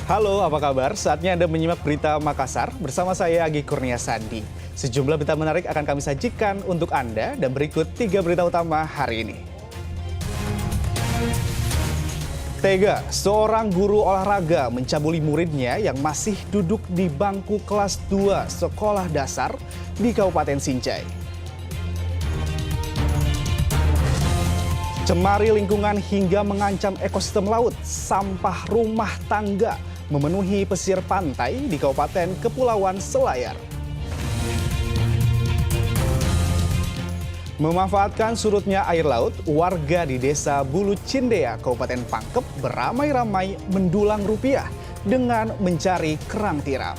Halo, apa kabar? Saatnya Anda menyimak berita Makassar bersama saya Agi Kurnia Sandi. Sejumlah berita menarik akan kami sajikan untuk Anda dan berikut 3 berita utama hari ini. Tega, seorang guru olahraga mencabuli muridnya yang masih duduk di bangku kelas 2 sekolah dasar di Kabupaten Sinjai. Cemari lingkungan hingga mengancam ekosistem laut, sampah rumah tangga memenuhi pesisir pantai di Kabupaten Kepulauan Selayar. Memanfaatkan surutnya air laut, warga di Desa Bulu Cindea, Kabupaten Pangkep beramai-ramai mendulang rupiah dengan mencari kerang tiram.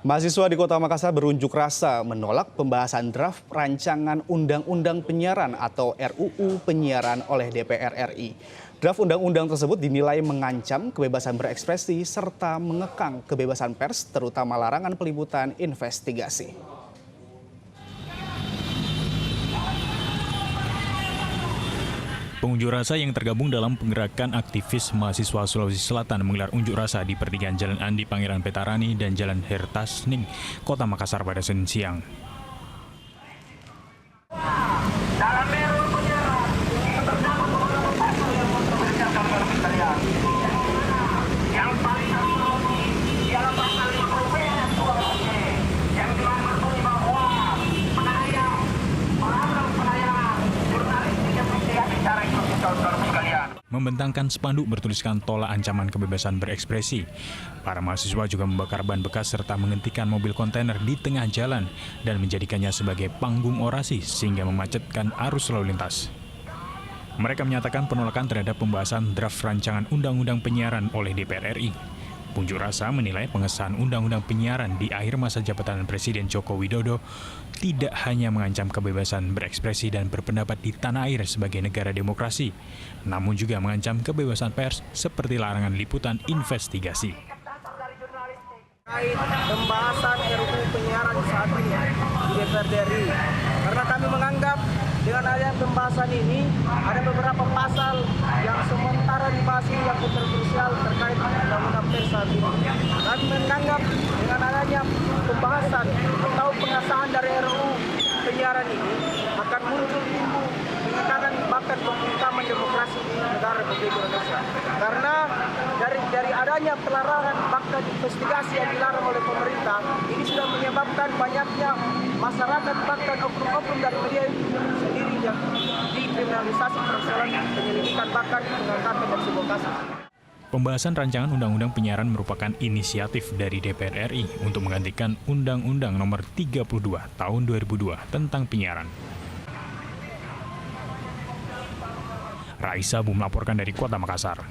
Mahasiswa di Kota Makassar berunjuk rasa menolak pembahasan draft rancangan Undang-Undang Penyiaran atau RUU Penyiaran oleh DPR RI. Draft undang-undang tersebut dinilai mengancam kebebasan berekspresi serta mengekang kebebasan pers, terutama larangan peliputan investigasi. Pengunjuk rasa yang tergabung dalam penggerakan aktivis mahasiswa Sulawesi Selatan menggelar unjuk rasa di pertigaan Jalan Andi Pangeran Petarani dan Jalan Hertasning, Kota Makassar pada Senin siang. Membentangkan spanduk bertuliskan tolak ancaman kebebasan berekspresi. Para mahasiswa juga membakar ban bekas serta menghentikan mobil kontainer di tengah jalan dan menjadikannya sebagai panggung orasi sehingga memacetkan arus lalu lintas. Mereka menyatakan penolakan terhadap pembahasan draft rancangan Undang-Undang Penyiaran oleh DPR RI. Unjuk rasa menilai pengesahan Undang-Undang Penyiaran di akhir masa jabatan Presiden Joko Widodo tidak hanya mengancam kebebasan berekspresi dan berpendapat di tanah air sebagai negara demokrasi, namun juga mengancam kebebasan pers seperti larangan liputan investigasi. Terkait pembahasan RUU Penyiaran saat ini di DPR RI, karena kami menganggap dengan adanya pembahasan ini ada beberapa pasal yang sementara dibahas ini yang kontroversial terkait undang-undang pers saat ini. Kami menganggap dengan adanya pembahasan atau pengesahan dari RUU Penyiaran ini akan muncul penekanan bahkan pembentangan demokrasi di negara Republik Indonesia. Karena dari adanya pelarangan bahkan investigasi yang dilarang oleh pemerintah, ini sudah menyebabkan banyaknya masyarakat bahkan oknum-oknum dari media sendiri yang dikriminalisasi persoalan penyelidikan bahkan pengangkatan dan sebuah kasus. Pembahasan rancangan Undang-Undang Penyiaran merupakan inisiatif dari DPR RI untuk menggantikan Undang-Undang Nomor 32 Tahun 2002 tentang penyiaran. Raisa melaporkan dari Kota Makassar.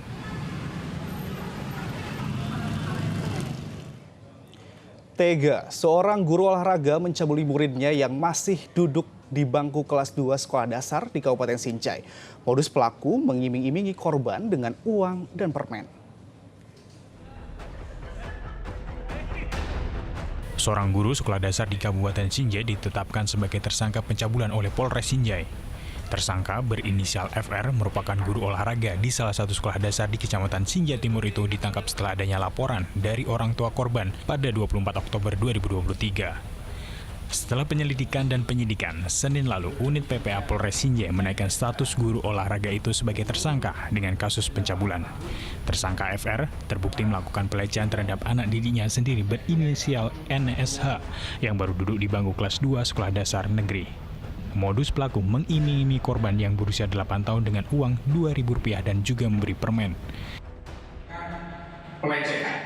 Tega, seorang guru olahraga mencabuli muridnya yang masih duduk di bangku kelas 2 sekolah dasar di Kabupaten Sinjai. Modus pelaku mengiming-imingi korban dengan uang dan permen. Seorang guru sekolah dasar di Kabupaten Sinjai ditetapkan sebagai tersangka pencabulan oleh Polres Sinjai. Tersangka berinisial FR merupakan guru olahraga di salah satu sekolah dasar di Kecamatan Sinjai Timur itu ditangkap setelah adanya laporan dari orang tua korban pada 24 Oktober 2023. Setelah penyelidikan dan penyidikan, Senin lalu unit PPA Polres Sinjai menaikkan status guru olahraga itu sebagai tersangka dengan kasus pencabulan. Tersangka FR terbukti melakukan pelecehan terhadap anak didiknya sendiri berinisial NSH yang baru duduk di bangku kelas 2 sekolah dasar negeri. Modus pelaku mengiming-imingi korban yang berusia 8 tahun dengan uang Rp2.000 dan juga memberi permen. Pelecehan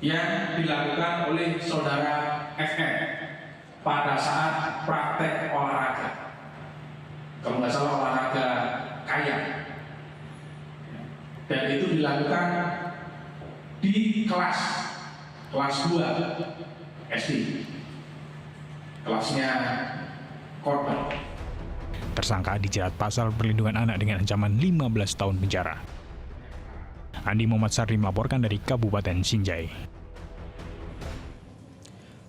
yang dilakukan oleh saudara FR pada saat praktek olahraga. Kalau nggak salah olahraga kayak. Dan itu dilakukan di kelas 2 SD. Kelasnya korban. Tersangka dijerat pasal perlindungan anak dengan ancaman 15 tahun penjara. Andi Muhammad Sardi melaporkan dari Kabupaten Sinjai.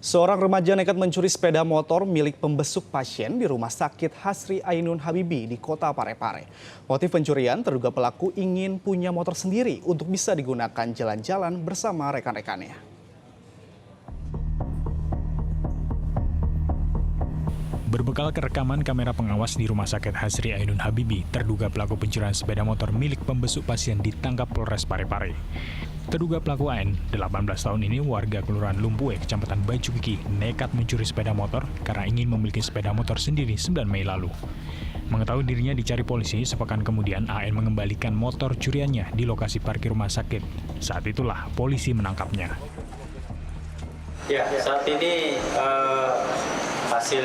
Seorang remaja nekat mencuri sepeda motor milik pembesuk pasien di Rumah Sakit Hasri Ainun Habibie di Kota Parepare. Motif pencurian terduga pelaku ingin punya motor sendiri untuk bisa digunakan jalan-jalan bersama rekan-rekannya. Berbekal rekaman kamera pengawas di Rumah Sakit Hasri Ainun Habibie, terduga pelaku pencurian sepeda motor milik pembesuk pasien ditangkap Polres Parepare. Terduga pelaku AN, 18 tahun ini warga Kelurahan Lumpue, Kecamatan Bajukiki, nekat mencuri sepeda motor karena ingin memiliki sepeda motor sendiri 9 Mei lalu. Mengetahui dirinya dicari polisi, sepekan kemudian AN mengembalikan motor curiannya di lokasi parkir rumah sakit. Saat itulah polisi menangkapnya. Ya, saat ini hasil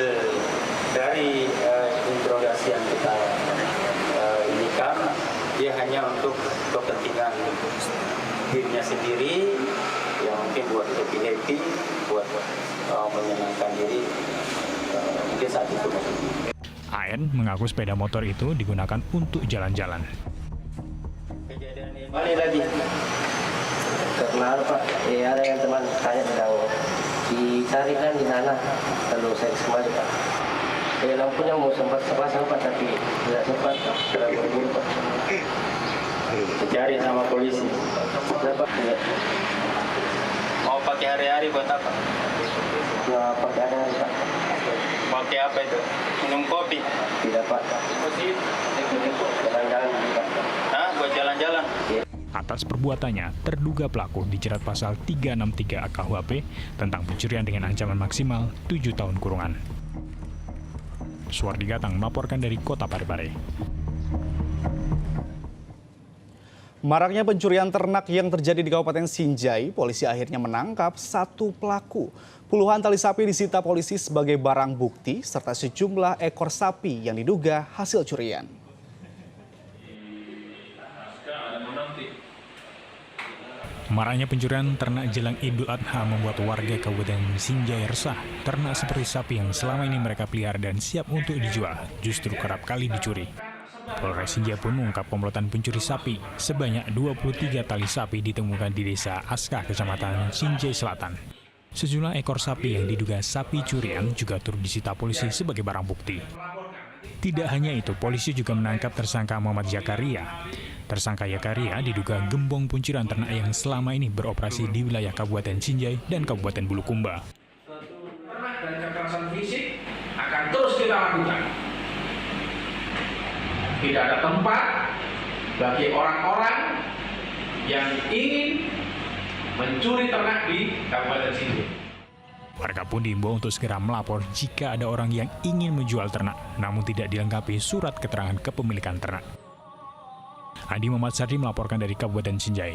dari interogasi yang kita inikan, dia hanya untuk kepentingan dirinya sendiri, yang mungkin buat happy, buat menyenangkan diri, mungkin saat itu. AN mengaku sepeda motor itu digunakan untuk jalan-jalan. Kejadian ini balik lagi. Kenal Pak, ada yang teman saya sedang dicarikan di sana, lalu saya kembali Pak. Lampunya mau sempat pasang Pak, tapi tidak sempat terlalu buru Pak. Dicari sama polisi. Dapat ya. Mau pakai hari-hari buat apa? Ya, pakai hari-hari Pak. Pakai apa itu? Minum kopi? Tidak Pak. Jalan-jalan Pak. Hah? Buat jalan-jalan? Atas perbuatannya, terduga pelaku dijerat pasal 363 KUHP tentang pencurian dengan ancaman maksimal 7 tahun kurungan. Suwardi Gatang melaporkan dari Kota Parepare. Maraknya pencurian ternak yang terjadi di Kabupaten Sinjai, polisi akhirnya menangkap satu pelaku. Puluhan tali sapi disita polisi sebagai barang bukti serta sejumlah ekor sapi yang diduga hasil curian. Maraknya pencurian ternak jelang Idul Adha membuat warga Kabupaten Sinjai resah. Ternak seperti sapi yang selama ini mereka pelihara dan siap untuk dijual, justru kerap kali dicuri. Polres Sinjai pun mengungkap komplotan pencuri sapi. Sebanyak 23 tali sapi ditemukan di Desa Aska, Kecamatan Sinjai Selatan. Sejumlah ekor sapi yang diduga sapi curian juga turut disita polisi sebagai barang bukti. Tidak hanya itu, polisi juga menangkap tersangka Muhammad Zakaria. Tersangka Zakaria diduga gembong pencurian ternak yang selama ini beroperasi di wilayah Kabupaten Sinjai dan Kabupaten Bulukumba. Ternak dan kekerasan fisik akan terus kita lakukan. Tidak ada tempat bagi orang-orang yang ingin mencuri ternak di Kabupaten Sinjai. Warga pun diimbau untuk segera melapor jika ada orang yang ingin menjual ternak, namun tidak dilengkapi surat keterangan kepemilikan ternak. Adi Muhammad Sardi melaporkan dari Kabupaten Sinjai.